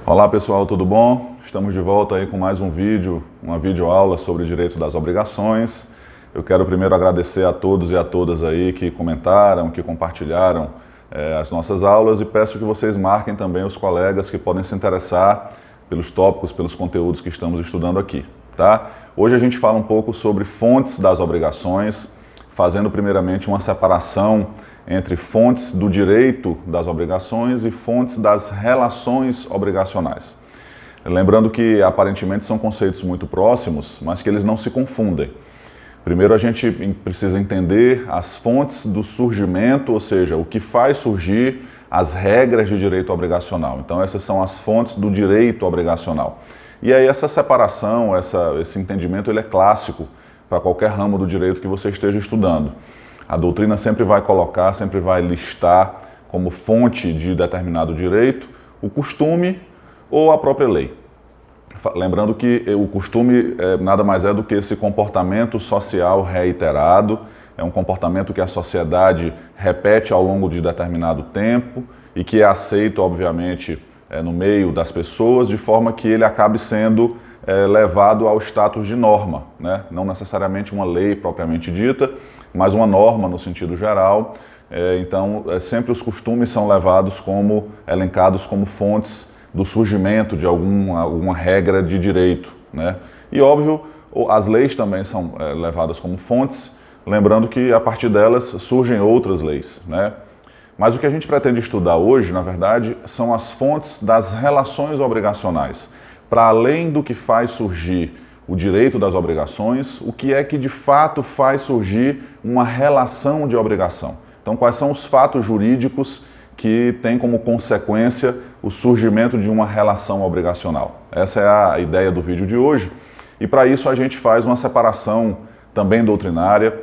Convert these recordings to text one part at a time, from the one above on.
Olá pessoal, tudo bom? Estamos de volta aí com mais um vídeo, uma videoaula sobre direito das obrigações. Eu quero primeiro agradecer a todos e a todas aí que comentaram, que compartilharam as nossas aulas e peço que vocês marquem também os colegas que podem se interessar pelos tópicos, pelos conteúdos que estamos estudando aqui, tá? Hoje a gente fala um pouco sobre fontes das obrigações, fazendo primeiramente uma separação entre fontes do direito das obrigações e fontes das relações obrigacionais. Lembrando que aparentemente são conceitos muito próximos, mas que eles não se confundem. Primeiro a gente precisa entender as fontes do surgimento, ou seja, o que faz surgir as regras de direito obrigacional. Então essas são as fontes do direito obrigacional. E aí essa separação, esse entendimento, ele é clássico para qualquer ramo do direito que você esteja estudando. A doutrina sempre vai colocar, sempre vai listar como fonte de determinado direito o costume ou a própria lei. Lembrando que o costume nada mais é do que esse comportamento social reiterado, é um comportamento que a sociedade repete ao longo de determinado tempo e que é aceito, obviamente, no meio das pessoas, de forma que ele acabe sendo levado ao status de norma, né? Não necessariamente uma lei propriamente dita, mas uma norma no sentido geral. Então, sempre os costumes são elencados como fontes do surgimento de alguma regra de direito, né? E óbvio, as leis também são levadas como fontes, lembrando que a partir delas surgem outras leis, né? Mas o que a gente pretende estudar hoje, na verdade, são as fontes das relações obrigacionais. Para além do que faz surgir o direito das obrigações, o que é que de fato faz surgir uma relação de obrigação. Então, quais são os fatos jurídicos que têm como consequência o surgimento de uma relação obrigacional? Essa é a ideia do vídeo de hoje. E para isso a gente faz uma separação também doutrinária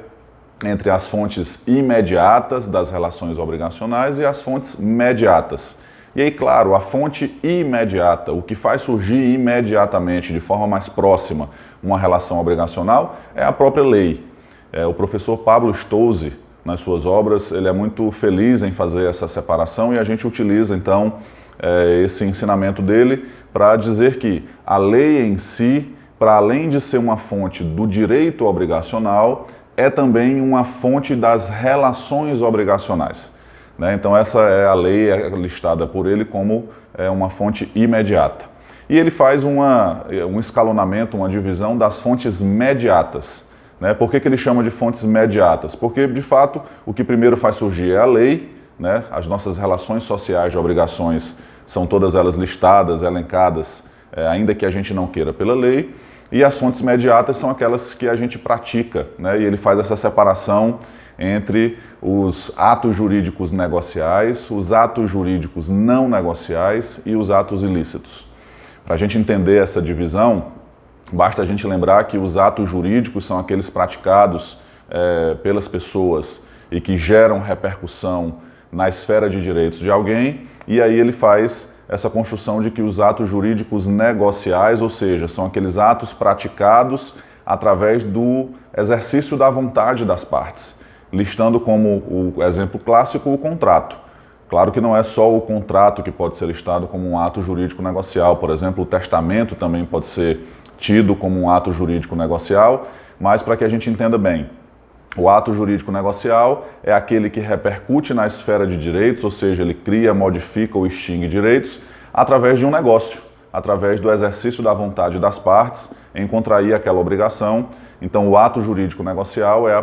entre as fontes imediatas das relações obrigacionais e as fontes mediatas. E aí, claro, a fonte imediata, o que faz surgir imediatamente, de forma mais próxima, uma relação obrigacional, é a própria lei. O professor Pablo Stolze, nas suas obras, ele é muito feliz em fazer essa separação e a gente utiliza, então, esse ensinamento dele para dizer que a lei em si, para além de ser uma fonte do direito obrigacional, é também uma fonte das relações obrigacionais. Então essa é a lei listada por ele como uma fonte imediata. E ele faz um escalonamento, uma divisão das fontes mediatas. Por que ele chama de fontes mediatas? Porque, de fato, o que primeiro faz surgir é a lei, as nossas relações sociais de obrigações são todas elas listadas, elencadas, ainda que a gente não queira pela lei, e as fontes mediatas são aquelas que a gente pratica, e ele faz essa separação entre os atos jurídicos negociais, os atos jurídicos não negociais e os atos ilícitos. Para a gente entender essa divisão, basta a gente lembrar que os atos jurídicos são aqueles praticados pelas pessoas e que geram repercussão na esfera de direitos de alguém, e aí ele faz essa construção de que os atos jurídicos negociais, ou seja, são aqueles atos praticados através do exercício da vontade das partes, listando como o exemplo clássico o contrato. Claro que não é só o contrato que pode ser listado como um ato jurídico negocial, por exemplo, o testamento também pode ser tido como um ato jurídico negocial, mas para que a gente entenda bem, o ato jurídico negocial é aquele que repercute na esfera de direitos, ou seja, ele cria, modifica ou extingue direitos através de um negócio, através do exercício da vontade das partes em contrair aquela obrigação. Então, o ato jurídico negocial é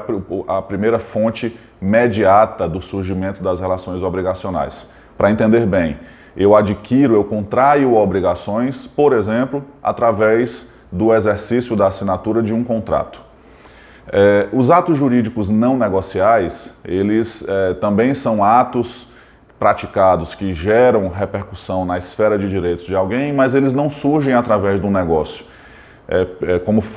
a primeira fonte mediata do surgimento das relações obrigacionais. Para entender bem, eu contraio obrigações, por exemplo, através do exercício da assinatura de um contrato. Os atos jurídicos não negociais, eles também são atos praticados que geram repercussão na esfera de direitos de alguém, mas eles não surgem através de um negócio.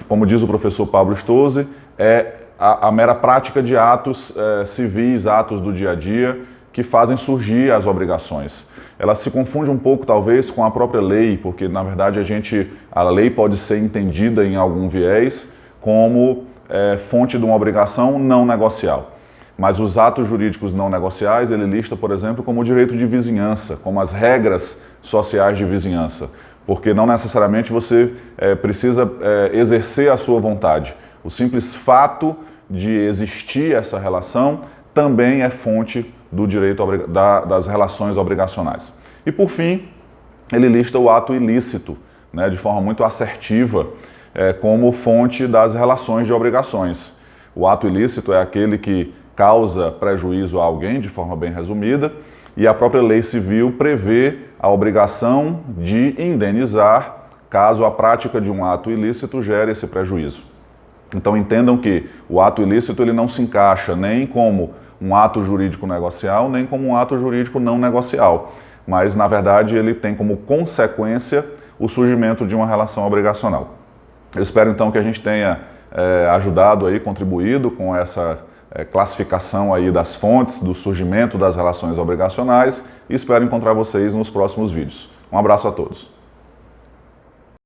Como diz o professor Pablo Stolze, é a mera prática de atos civis, atos do dia a dia, que fazem surgir as obrigações. Ela se confunde um pouco, talvez, com a própria lei, porque, na verdade, a lei pode ser entendida em algum viés como fonte de uma obrigação não negocial. Mas os atos jurídicos não negociais, ele lista, por exemplo, como o direito de vizinhança, como as regras sociais de vizinhança, porque não necessariamente você precisa exercer a sua vontade. O simples fato de existir essa relação também é fonte do direito das relações obrigacionais. E por fim, ele lista o ato ilícito, né, de forma muito assertiva, como fonte das relações de obrigações. O ato ilícito é aquele que causa prejuízo a alguém, de forma bem resumida, e a própria lei civil prevê a obrigação de indenizar caso a prática de um ato ilícito gere esse prejuízo. Então entendam que o ato ilícito ele não se encaixa nem como um ato jurídico negocial, nem como um ato jurídico não negocial, mas na verdade ele tem como consequência o surgimento de uma relação obrigacional. Eu espero então que a gente tenha ajudado aí, contribuído com essa classificação aí das fontes, do surgimento das relações obrigacionais, e espero encontrar vocês nos próximos vídeos. Um abraço a todos.